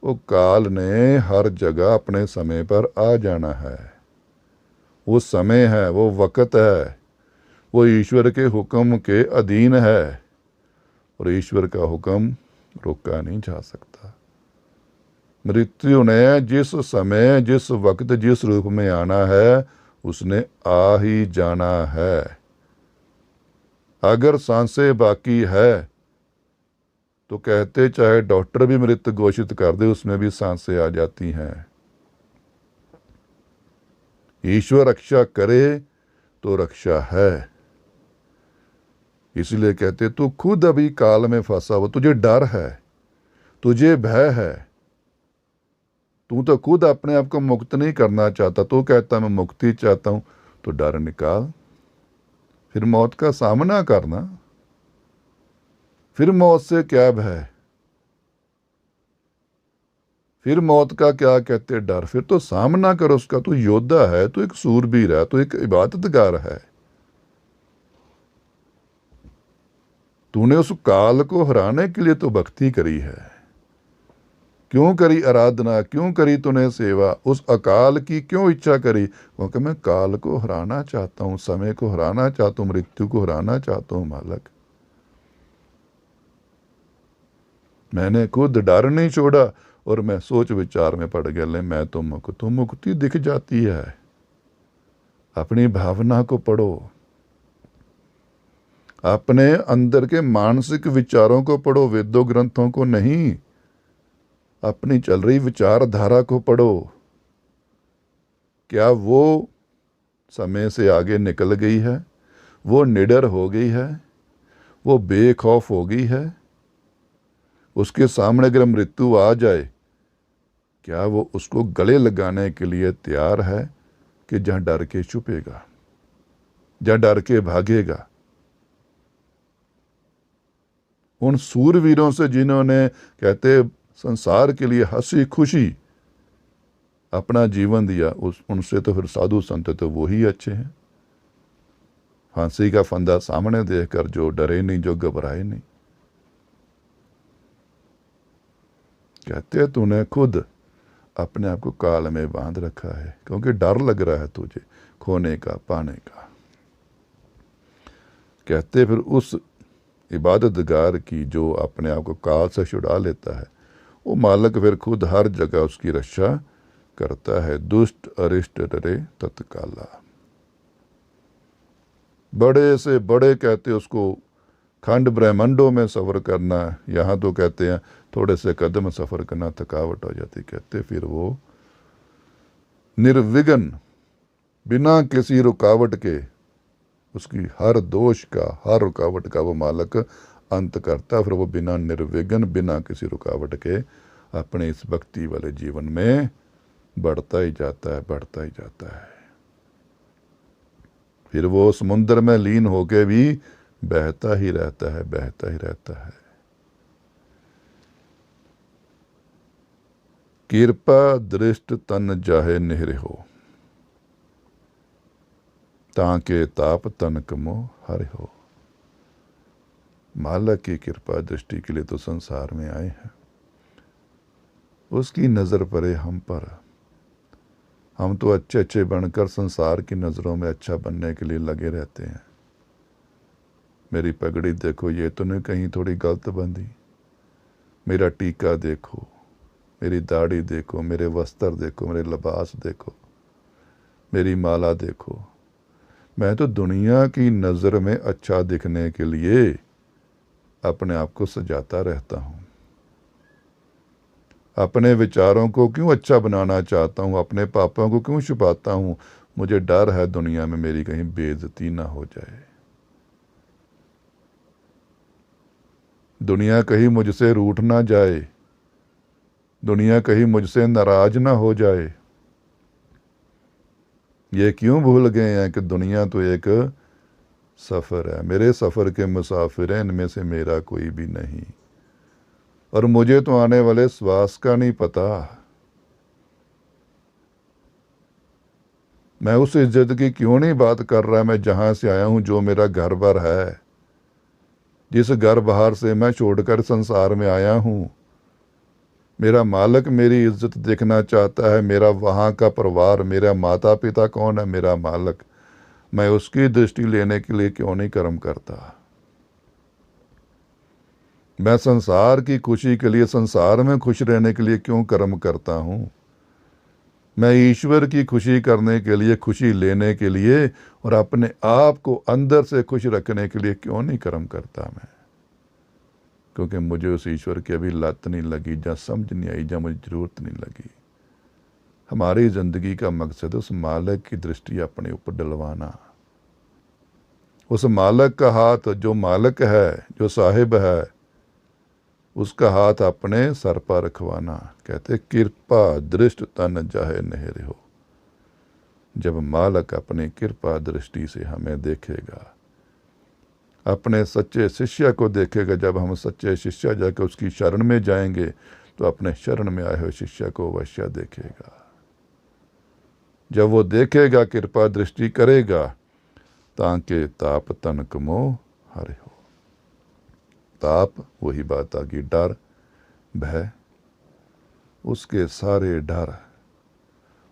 वो काल ने हर जगह अपने समय पर आ जाना है। वो समय है, वो वक़्त है, वो ईश्वर के हुक्म के अधीन है, और ईश्वर का हुक्म रोका नहीं जा सकता। मृत्यु ने जिस समय, जिस वक्त, जिस रूप में आना है, उसने आ ही जाना है। अगर सांसें बाकी है तो कहते चाहे डॉक्टर भी मृत घोषित कर दे, उसमें भी सांसें आ जाती हैं। ईश्वर रक्षा करे तो रक्षा है। इसलिए कहते तू खुद अभी काल में फंसा हो, तुझे डर है, तुझे भय है, तू तो खुद अपने आप को मुक्त नहीं करना चाहता। तू कहता मैं मुक्ति चाहता हूं, तो डर निकाल, फिर मौत का सामना करना। फिर मौत से क्या भय, फिर मौत का क्या कहते डर, फिर तो सामना कर उसका। तू योद्धा है, तू एक सूरबीर है, तू एक इबादतगार है। तूने उस काल को हराने के लिए तो भक्ति करी है। क्यों करी आराधना, क्यों करी तूने सेवा, उस अकाल की क्यों इच्छा करी? क्योंकि मैं काल को हराना चाहता हूं, समय को हराना चाहता हूं, मृत्यु को हराना चाहता हूं मालक। मैंने खुद डर नहीं छोड़ा और मैं सोच विचार में पड़ गया, ले मैं तो मुक्त हूं। मुक्ति दिख जाती है। अपनी भावना को पढ़ो, अपने अंदर के मानसिक विचारों को पढ़ो, वेदों ग्रंथों को नहीं। अपनी चल रही विचारधारा को पढ़ो। क्या वो समय से आगे निकल गई है, वो निडर हो गई है, वो बेखौफ हो गई है? उसके सामने अगर मृत्यु आ जाए, क्या वो उसको गले लगाने के लिए तैयार है कि जहां डर के छुपेगा, जहां डर के भागेगा? उन सूरवीरों से जिन्होंने कहते संसार के लिए हंसी खुशी अपना जीवन दिया, उनसे तो फिर साधु संत तो वो ही अच्छे हैं। फांसी का फंदा सामने देखकर जो डरे नहीं, जो घबराए नहीं। कहते तूने खुद अपने आप को काल में बांध रखा है, क्योंकि डर लग रहा है तुझे खोने का, पाने का। कहते फिर उस इबादतगार की जो अपने आप को काल से छुड़ा लेता है, वो मालक फिर खुद हर जगह उसकी रक्षा करता है। दुष्ट अरिष्ट डरे तत्काला। बड़े से बड़े कहते उसको खंड ब्रह्मांडों में सफ़र करना, यहाँ तो कहते हैं थोड़े से कदम सफ़र करना थकावट हो जाती। कहते फिर वो निर्विघ्न बिना किसी रुकावट के, उसकी हर दोष का, हर रुकावट का वो मालक अंत करता। फिर वो बिना निर्विघ्न, बिना किसी रुकावट के अपने इस भक्ति वाले जीवन में बढ़ता ही जाता है, बढ़ता ही जाता है। फिर वो समुद्र में लीन होके भी बहता ही रहता है, बहता ही रहता है। कृपा दृष्ट तन जाहे निहरे हो, ताके ताप तनक मोह हरे हो। मालक की कृपा दृष्टि के लिए तो संसार में आए हैं। उसकी नज़र पड़े हम पर। हम तो अच्छे अच्छे बनकर संसार की नज़रों में अच्छा बनने के लिए लगे रहते हैं। मेरी पगड़ी देखो, ये तो नहीं कहीं थोड़ी गलत बंधी। मेरा टीका देखो, मेरी दाढ़ी देखो, मेरे वस्त्र देखो, मेरे लिबास देखो, मेरी माला देखो। मैं तो दुनिया की नज़र में अच्छा दिखने के लिए अपने आप को सजाता रहता हूँ। अपने विचारों को क्यों अच्छा बनाना चाहता हूँ, अपने पापों को क्यों छुपाता हूँ? मुझे डर है दुनिया में मेरी कहीं बेइज्जती ना हो जाए। दुनिया कहीं मुझसे रूठ ना जाए, दुनिया कहीं मुझसे नाराज ना हो जाए। ये क्यों भूल गए हैं कि दुनिया तो एक सफ़र है, मेरे सफ़र के मुसाफिर हैं, इनमें से मेरा कोई भी नहीं। और मुझे तो आने वाले श्वास का नहीं पता। मैं उस इज्जत की क्यों नहीं बात कर रहा, मैं जहाँ से आया हूँ, जो मेरा घर बार है, जिस घर बाहर से मैं छोड़कर संसार में आया हूँ। मेरा मालिक मेरी इज्जत देखना चाहता है, मेरा वहाँ का परिवार, मेरा माता पिता कौन है, मेरा मालिक, मैं उसकी दृष्टि लेने के लिए क्यों नहीं कर्म करता। मैं संसार की खुशी के लिए, संसार में खुश रहने के लिए क्यों कर्म करता हूँ। मैं ईश्वर की खुशी करने के लिए, खुशी लेने के लिए और अपने आप को अंदर से खुश रखने के लिए क्यों नहीं कर्म करता मैं। क्योंकि मुझे उस ईश्वर की अभी लत नहीं लगी, जहाँ समझ नहीं आई, जहाँ मुझे ज़रूरत नहीं लगी। हमारी ज़िंदगी का मकसद उस मालिक की दृष्टि अपने ऊपर डलवाना, उस मालिक का हाथ, जो मालिक है, जो साहिब है, उसका हाथ अपने सर पर रखवाना। कहते कृपा दृष्टि तन जाहे नहरे हो। जब मालिक अपनी कृपा दृष्टि से हमें देखेगा, अपने सच्चे शिष्य को देखेगा, जब हम सच्चे शिष्य जाकर उसकी शरण में जाएंगे तो अपने शरण में आए हुए शिष्य को अवश्य देखेगा। जब वो देखेगा, कृपा दृष्टि करेगा, ताके ताप तनक मोह हरे हो। ताप, वही बात आ गई, डर, भय, उसके सारे डर,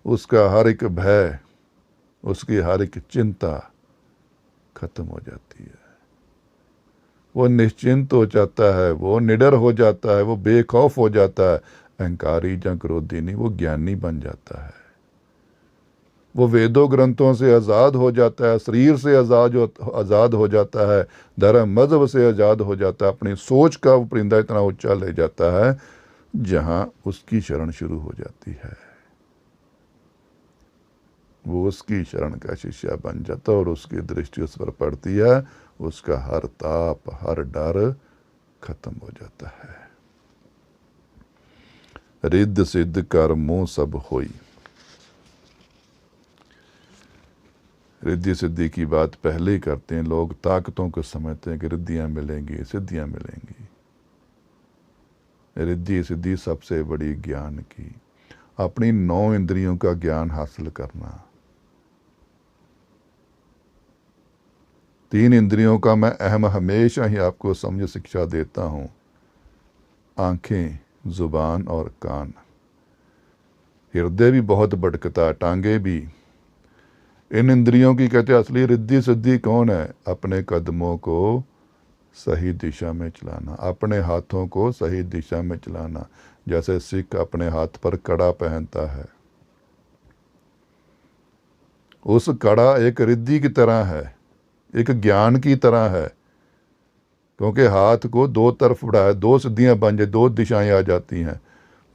उसका हर एक भय, उसकी हर एक चिंता खत्म हो जाती है। वो निश्चिंत हो जाता है, वो निडर हो जाता है, वो बेखौफ हो जाता है। अहंकारी या क्रोधी नहीं, वो ज्ञानी बन जाता है। वो वेदों ग्रंथों से आज़ाद हो जाता है, शरीर से आज़ाद हो जाता है, धर्म मजहब से आज़ाद हो जाता है। अपनी सोच का वो परिंदा इतना ऊंचा ले जाता है जहां उसकी शरण शुरू हो जाती है। वो उसकी शरण का शिष्य बन जाता है और उसकी दृष्टि उस पर पड़ती है, उसका हर ताप, हर डर खत्म हो जाता है। रिद्ध सिद्ध कर्मों सब होई। रिद्धि सिद्धि की बात पहले ही करते हैं। लोग ताकतों को समझते हैं कि रिद्धियां मिलेंगी, सिद्धियां मिलेंगी। रिद्धि सिद्धि सबसे बड़ी ज्ञान की, अपनी 9 इंद्रियों का ज्ञान हासिल करना। 3 इंद्रियों का मैं अहम हमेशा ही आपको समझ शिक्षा देता हूँ, आंखें, जुबान और कान। हृदय भी बहुत भटकता, टांगे भी। इन इंद्रियों की कहते असली रिद्धि सिद्धि कौन है? अपने कदमों को सही दिशा में चलाना, अपने हाथों को सही दिशा में चलाना। जैसे सिख अपने हाथ पर कड़ा पहनता है, उस कड़ा एक रिद्धि की तरह है, एक ज्ञान की तरह है। क्योंकि हाथ को 2 तरफ बढ़ाया, 2 सिद्धियां बन जाए, 2 दिशाएं आ जाती हैं,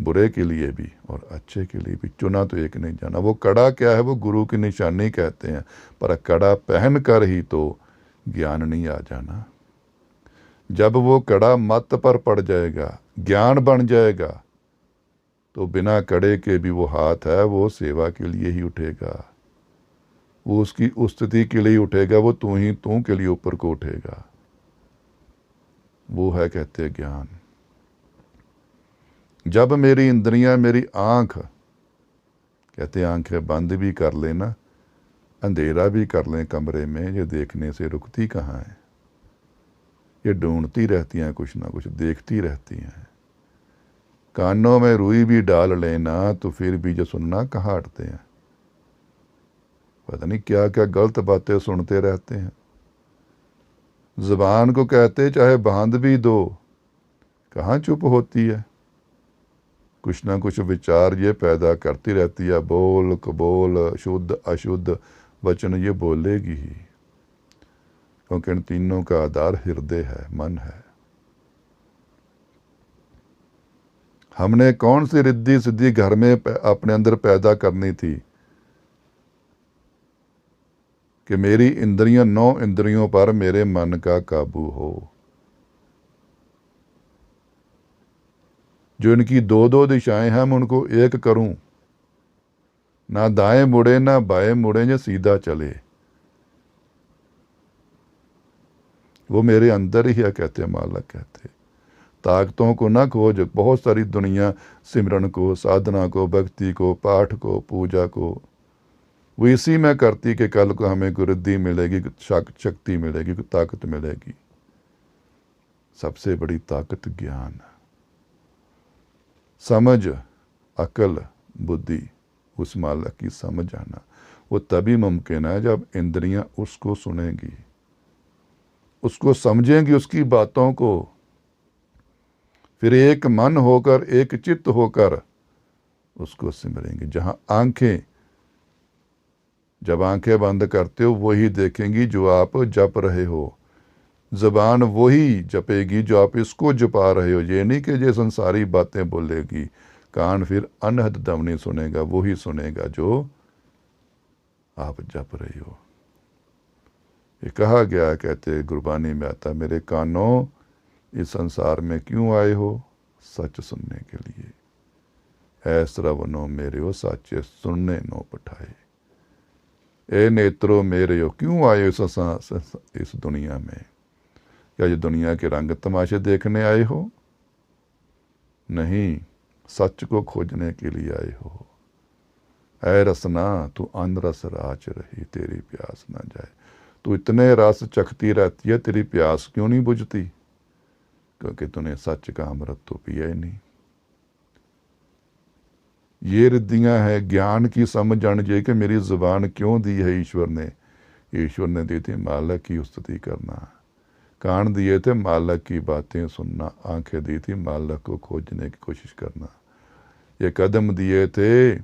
बुरे के लिए भी और अच्छे के लिए भी। चुना तो एक नहीं जाना। वो कड़ा क्या है? वो गुरु की निशानी कहते हैं। पर कड़ा पहन कर ही तो ज्ञान नहीं आ जाना। जब वो कड़ा मत पर पड़ जाएगा, ज्ञान बन जाएगा, तो बिना कड़े के भी वो हाथ है, वो सेवा के लिए ही उठेगा, वो उसकी स्थिति के लिए उठेगा, वो तू ही तू के लिए ऊपर को उठेगा। वो है कहते ज्ञान। जब मेरी इंद्रियां, मेरी आंख, कहते आंखें बंद भी कर लेना, अंधेरा भी कर लें कमरे में, ये देखने से रुकती कहाँ है? ये ढूंढती रहती हैं, कुछ ना कुछ देखती रहती हैं। कानों में रुई भी डाल लेना तो फिर भी जो सुनना कहाँ हटते हैं। पता नहीं क्या क्या गलत बातें सुनते रहते हैं। ज़ुबान को कहते चाहे बांध भी दो, कहाँ चुप होती है। कुछ ना कुछ विचार ये पैदा करती रहती है। बोल कबोल, शुद्ध अशुद्ध वचन ये बोलेगी ही, क्योंकि इन तीनों का आधार हृदय है, मन है। हमने कौन सी रिद्धि सिद्धि घर में अपने अंदर पैदा करनी थी कि मेरी इंद्रियां, 9 इंद्रियों पर मेरे मन का काबू हो। जो इनकी दो दो दिशाएं हैं मैं उनको एक करूं, ना दाएं मुड़े ना बाएं मुड़े, जो सीधा चले। वो मेरे अंदर ही है, कहते मालक कहते। ताकतों को ना खोज, बहुत सारी दुनिया सिमरन को, साधना को, भक्ति को, पाठ को, पूजा को वो इसी में करती कि कल को हमें गुरुद्धि मिलेगी, शक्ति मिलेगी, ताकत मिलेगी। सबसे बड़ी ताकत ज्ञान, समझ, अकल, बुद्धि, उस मालक की समझ आना। वो तभी मुमकिन है जब इंद्रियां उसको सुनेंगी, उसको समझेंगी, उसकी बातों को, फिर एक मन होकर एक चित्त होकर उसको सिमरेंगे। जहां आंखें, जब आंखें बंद करते हो वही देखेंगी जो आप जप रहे हो, ज़बान वही जपेगी जो आप इसको जपा रहे हो। ये नहीं कि ये संसारी बातें बोलेगी। कान फिर अनहद ध्वनि सुनेगा, वही सुनेगा जो आप जप रहे हो। ये कहा गया, कहते गुरबानी में आता, मेरे कानों इस संसार में क्यों आए हो? सच सुनने के लिए। ऐ श्रवणों मेरे हो साचे सुनने नो पठाए। ए नेत्रों मेरे हो क्यों आए इस दुनिया में? क्या ये दुनिया के रंग तमाशे देखने आए हो? नहीं, सच को खोजने के लिए आए हो। ऐ रसना तू अनरस राच रही, तेरी प्यास ना जाए। तू इतने रस चखती रहती है, तेरी प्यास क्यों नहीं बुझती? क्योंकि तूने सच का अमृत तो पिया ही नहीं। ये रिद्धियां हैं ज्ञान की समझ आनी चाहिए कि मेरी जुबान क्यों दी है ईश्वर ने। ईश्वर ने दी थी मालक की स्तुति करना, कान दिए थे मालक की बातें सुनना, आंखें दी थी मालक को खोजने की कोशिश करना, ये कदम दिए थे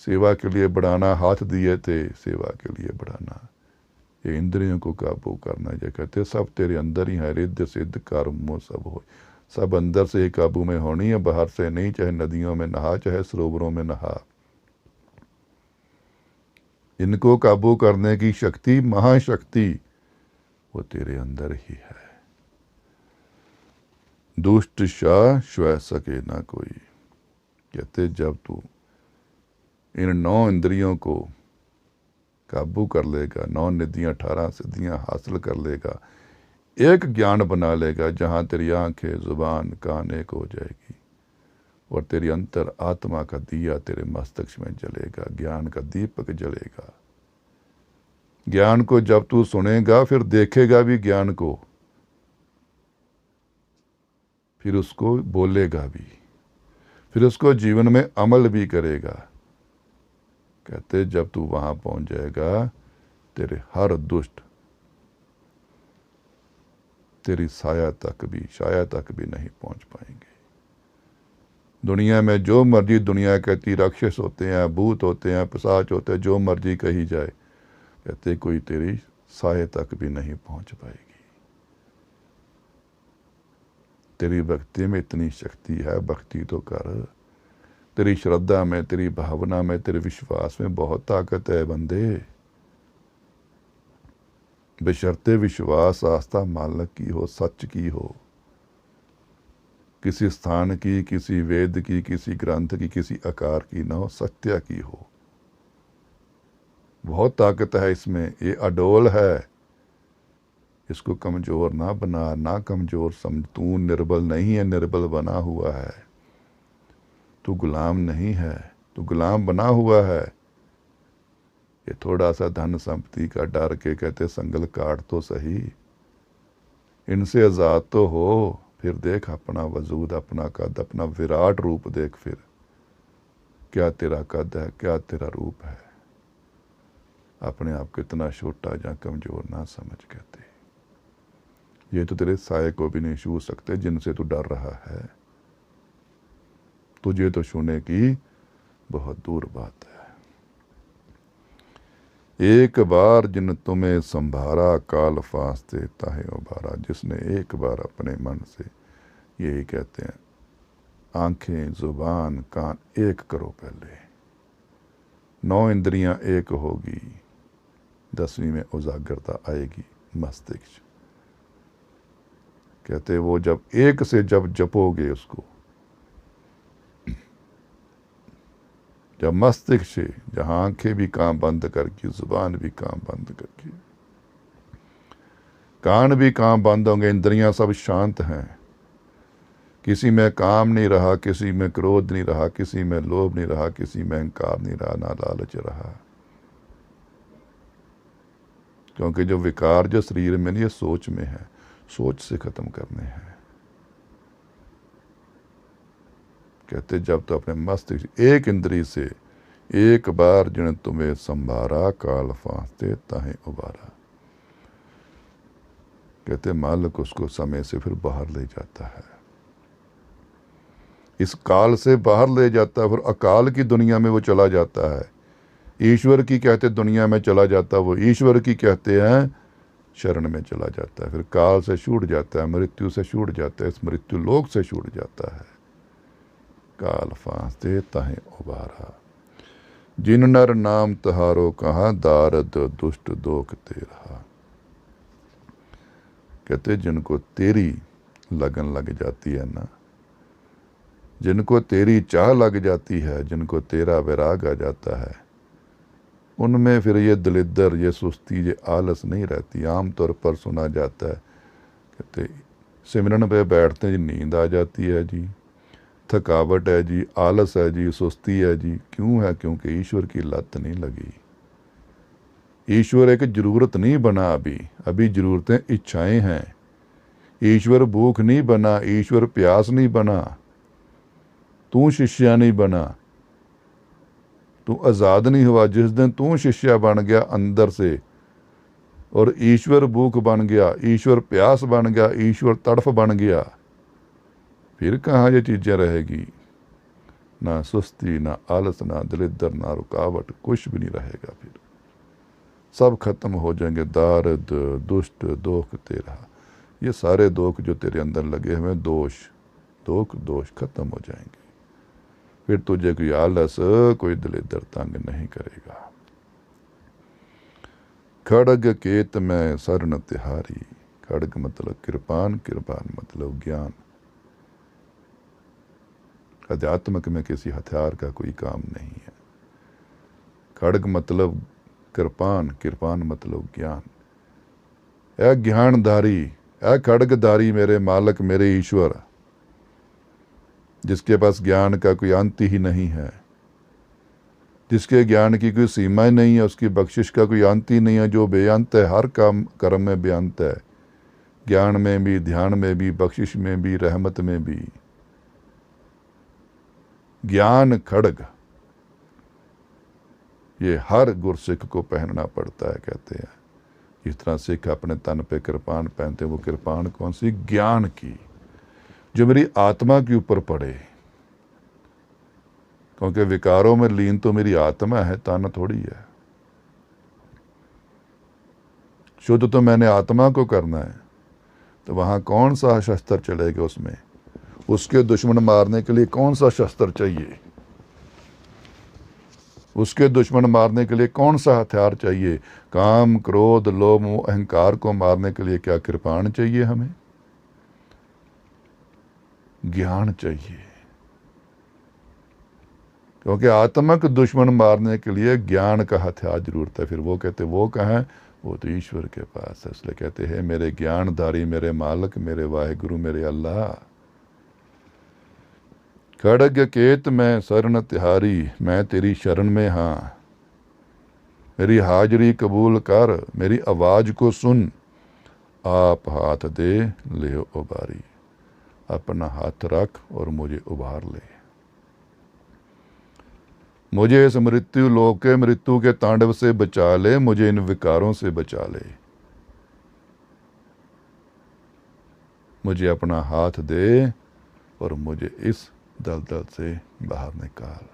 सेवा के लिए बढ़ाना, हाथ दिए थे सेवा के लिए बढ़ाना, ये इंद्रियों को काबू करना। ये कहते सब तेरे अंदर ही है, रिद्ध सिद्ध कर्मो सब हो, सब अंदर से ही काबू में होनी है, बाहर से नहीं। चाहे नदियों में नहा, चाहे सरोवरों में नहा, इनको काबू करने की शक्ति, महाशक्ति, वो तेरे अंदर ही है। दुष्ट शाह श्वै सके ना कोई। कहते जब तू इन 9 इंद्रियों को काबू कर लेगा, 9 निधियां 18 सिद्धियां हासिल कर लेगा, एक ज्ञान बना लेगा, जहां तेरी आंखें जुबान कान एक हो जाएगी और तेरी अंतर आत्मा का दिया तेरे मस्तिष्क में जलेगा, ज्ञान का दीपक जलेगा। ज्ञान को जब तू सुनेगा फिर देखेगा भी ज्ञान को, फिर उसको बोलेगा भी, फिर उसको जीवन में अमल भी करेगा। कहते जब तू वहां पहुंच जाएगा, तेरे हर दुष्ट तेरी छाया तक भी नहीं पहुंच पाएंगे। दुनिया में जो मर्जी दुनिया कहती, राक्षस होते हैं, भूत होते हैं, पिशाच होते हैं, जो मर्जी कही जाए, कहते कोई तेरी साये तक भी नहीं पहुंच पाएगी। तेरी भक्ति में इतनी शक्ति है, भक्ति तो कर। तेरी श्रद्धा में, तेरी भावना में, तेरे विश्वास में बहुत ताकत है बंदे। बशर्ते विश्वास आस्था मालक की हो, सच की हो, किसी स्थान की, किसी वेद की, किसी ग्रंथ की, किसी आकार की ना हो, सत्य की हो। बहुत ताकत है इसमें, ये अडोल है। इसको कमजोर ना बना, ना कमजोर समझ। तू निर्बल नहीं है, निर्बल बना हुआ है। तू गुलाम नहीं है, तू गुलाम बना हुआ है। ये थोड़ा सा धन संपत्ति का डर के कहते संगल काट तो सही, इनसे आजाद तो हो। फिर देख अपना वजूद, अपना कद, अपना विराट रूप देख। फिर क्या तेरा कद है, क्या तेरा रूप है। अपने आप को इतना छोटा या कमजोर ना समझ। कहते ये तो तेरे साये को भी नहीं छू सकते जिनसे तू डर रहा है। तुझे तो छूने की बहुत दूर बात है। एक बार जिन तुम्हें संभारा, काल फांसते ताहे उबारा। जिसने एक बार अपने मन से, यही कहते हैं, आंखें जुबान कान एक करो। पहले 9 इंद्रियां एक होगी, 10वीं में उजागरता आएगी मस्तिष्क। कहते वो जब एक से जब जपोगे उसको, जब मस्तिष्क से, जहाँ आंखें भी काम बंद करके, जुबान भी काम बंद करके, कान भी काम बंद होंगे, इंद्रियां सब शांत हैं, किसी में काम नहीं रहा, किसी में क्रोध नहीं रहा, किसी में लोभ नहीं रहा, किसी में अहंकार नहीं रहा, ना लालच रहा। क्योंकि जो विकार जो शरीर में नहीं, ये सोच में है, सोच से खत्म करने हैं। कहते जब तो अपने मस्तिष्क एक इंद्री से एक बार जिन तुम्हें संभारा, काल फांसते ताहे उबारा। कहते मालिक उसको समय से फिर बाहर ले जाता है, इस काल से बाहर ले जाता है, फिर अकाल की दुनिया में वो चला जाता है। ईश्वर की कहते दुनिया में चला जाता है, वो ईश्वर की कहते हैं शरण में चला जाता है। फिर काल से छूट जाता है, मृत्यु से छूट जाता है, इस मृत्यु लोक से छूट जाता है। काल फांसते ताहे उबारा, जिन नर नाम तहारो कहा, दारद दुष्ट दोख तेरा। कहते जिनको तेरी लगन लग जाती है ना, जिनको तेरी चाह लग जाती है, जिनको तेरा वैराग आ जाता है, उनमें फिर ये दलिद्दर, ये सुस्ती, ये आलस नहीं रहती। आम तौर पर सुना जाता है, कहते सिमरन पे बैठते जी नींद आ जाती है जी, थकावट है जी, आलस है जी, सुस्ती है जी। क्यों है? क्योंकि ईश्वर की लत नहीं लगी। ईश्वर एक जरूरत नहीं बना, अभी जरूरतें इच्छाएं हैं। ईश्वर भूख नहीं बना, ईश्वर प्यास नहीं बना, तू शिष्या नहीं बना, तू आज़ाद नहीं हुआ। जिस दिन तू शिष्या बन गया अंदर से, और ईश्वर भूख बन गया, ईश्वर प्यास बन गया, ईश्वर तड़फ बन गया, फिर कहाँ ये चीज़ें रहेगी? ना सुस्ती, ना आलस, ना दलिद्दर, ना रुकावट, कुछ भी नहीं रहेगा। फिर सब खत्म हो जाएंगे। दारद दुष्ट दोख तेरा, ये सारे दोख जो तेरे अंदर लगे हुए दोष, दोष खत्म हो जाएंगे। फिर तुझे कोई आलस, कोई दलिद्दर तंग नहीं करेगा। खड़ग केत में शरण तिहारी, खड़ग मतलब कृपान, कृपान मतलब ज्ञान। अध्यात्मक में किसी हथियार का कोई काम नहीं है। खड़ग मतलब कृपान, कृपान मतलब ज्ञान। ऐ ज्ञानधारी, ऐ खड़गधारी मेरे मालक, मेरे ईश्वर, जिसके पास ज्ञान का कोई अंत ही नहीं है, जिसके ज्ञान की कोई सीमा ही नहीं है, उसकी बख्शिश का कोई अंत ही नहीं है, जो बेअंत है, हर काम कर्म में बेअंत है, ज्ञान में भी, ध्यान में भी, बख्शिश में भी, रहमत में भी। ज्ञान खड़ग, ये हर गुरसिख को पहनना पड़ता है। कहते हैं जिस तरह सिख अपने तन पे कृपान पहनते हैं, वो कृपान कौन सी? ज्ञान की, जो मेरी आत्मा के ऊपर पड़े। क्योंकि विकारों में लीन तो मेरी आत्मा है, तन थोड़ी है। शुद्ध तो मैंने आत्मा को करना है, तो वहाँ कौन सा शस्त्र चलेगा? उसमें उसके दुश्मन मारने के लिए कौन सा शस्त्र चाहिए? उसके दुश्मन मारने के लिए कौन सा हथियार चाहिए? काम, क्रोध, लोभ, अहंकार को मारने के लिए क्या कृपाण चाहिए? हमें ज्ञान चाहिए। क्योंकि आत्मक दुश्मन मारने के लिए ज्ञान का हथियार जरूरत है। फिर वो कहते वो कहाँ है? वो तो ईश्वर के पास है। इसलिए कहते हैं मेरे ज्ञानधारी, मेरे मालक, मेरे वाहिगुरु, मेरे अल्लाह। खड़ग केत में शरण तिहारी, मैं तेरी शरण में हाँ, मेरी हाजिरी कबूल कर, मेरी आवाज़ को सुन, आप हाथ दे ले उबारी, अपना हाथ रख और मुझे उबार ले। मुझे इस मृत्यु लोक के, मृत्यु के तांडव से बचा ले, मुझे इन विकारों से बचा ले। मुझे अपना हाथ दे और मुझे इस दलदल से बाहर निकाल।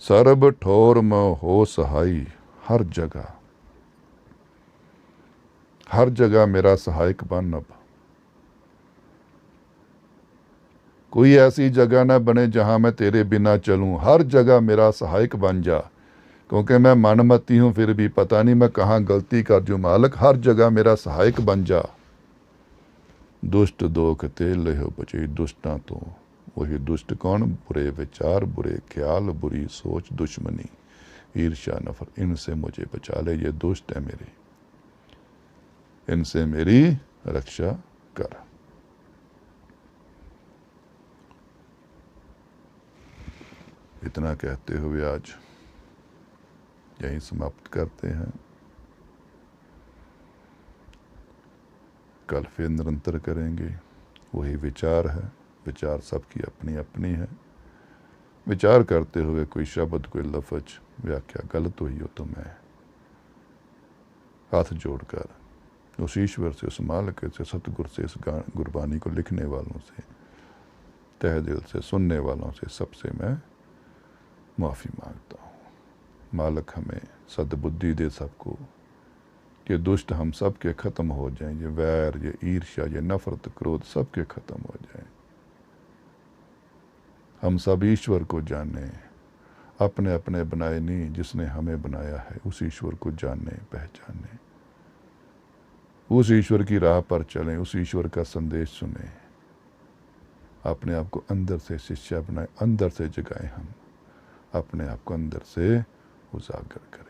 सर्ब ठोर में हो सहाई, हर जगह मेरा सहायक बन। अब कोई ऐसी जगह ना बने जहां मैं तेरे बिना चलूं, हर जगह मेरा सहायक बन जा। क्योंकि मैं मनमती हूं, फिर भी पता नहीं मैं कहां गलती कर जूं। मालक हर जगह मेरा सहायक बन जा। दुष्ट दोख ते ले बचे, दुष्टा तो वही दुष्ट कौन? बुरे विचार, बुरे ख्याल, बुरी सोच, दुश्मनी, ईर्ष्या, नफरत, इनसे मुझे बचा ले। ये दुष्ट है मेरे, इनसे मेरी रक्षा कर। इतना कहते हुए आज यहीं समाप्त करते हैं। कल फिर निरंतर करेंगे। वही विचार है, विचार सबकी अपनी अपनी है। विचार करते हुए कोई शब्द, कोई लफ्ज, व्याख्या गलत हुई हो तो मैं हाथ जोड़कर उस ईश्वर से, उस मालिक से, सतगुरु से, इस गुरबानी को लिखने वालों से, तहे दिल से सुनने वालों से, सबसे मैं माफ़ी मांगता हूँ। मालिक हमें सद्बुद्धि दे सबको, ये दुष्ट हम सब के ख़त्म हो जाएं, ये वैर, ये ईर्ष्या, ये नफरत, क्रोध सब के ख़त्म हो जाएं। हम सब ईश्वर को जाने, अपने अपने बनाए नहीं, जिसने हमें बनाया है उस ईश्वर को जाने, पहचाने, उस ईश्वर की राह पर चलें, उस ईश्वर का संदेश सुने, अपने आप को अंदर से शिष्य बनाए, अंदर से जगाएं, हम अपने आप को अंदर से उजागर करें।